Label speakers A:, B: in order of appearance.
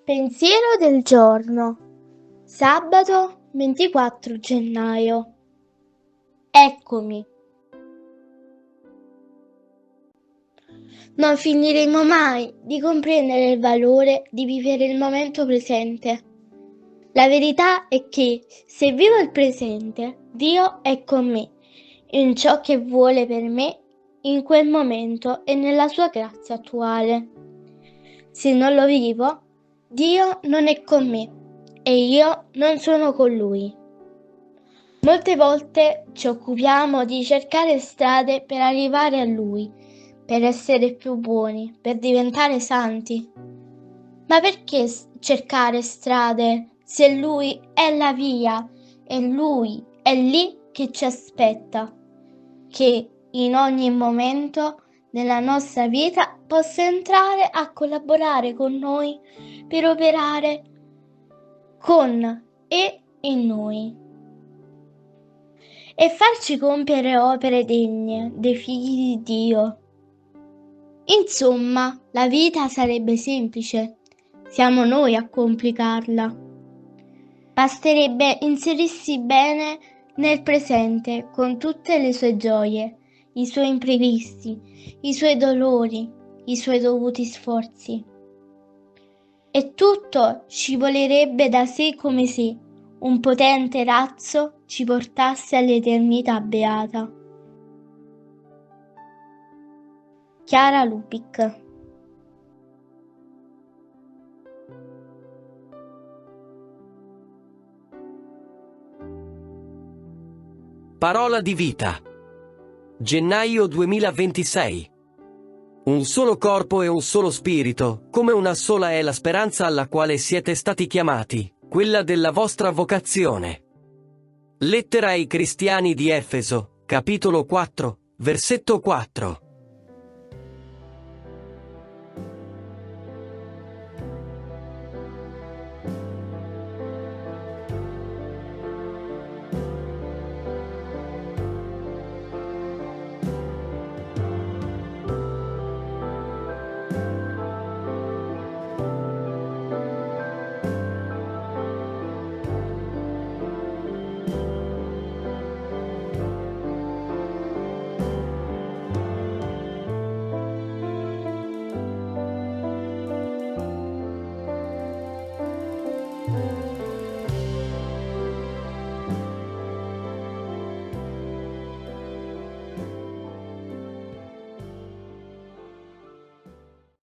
A: Pensiero del giorno, sabato 24 gennaio. Eccomi. Non finiremo mai di comprendere il valore di vivere il momento presente. La verità è che se vivo il presente, Dio è con me, in ciò che vuole per me in quel momento e nella sua grazia attuale. Se non lo vivo, Dio non è con me e io non sono con Lui. Molte volte ci occupiamo di cercare strade per arrivare a Lui, per essere più buoni, per diventare santi. Ma perché cercare strade se Lui è la via e Lui è lì che ci aspetta, che in ogni momento nella nostra vita possa entrare a collaborare con noi per operare con e in noi e farci compiere opere degne dei figli di Dio. Insomma, la vita sarebbe semplice, siamo noi a complicarla. Basterebbe inserirsi bene nel presente con tutte le sue gioie, i suoi imprevisti, i suoi dolori, i suoi dovuti sforzi. E tutto ci volerebbe da sé come se un potente razzo ci portasse all'eternità beata. Chiara Lupic.
B: Parola di vita. Gennaio 2026. Un solo corpo e un solo spirito, come una sola è la speranza alla quale siete stati chiamati, quella della vostra vocazione. Lettera ai Cristiani di Efeso, capitolo 4, versetto 4.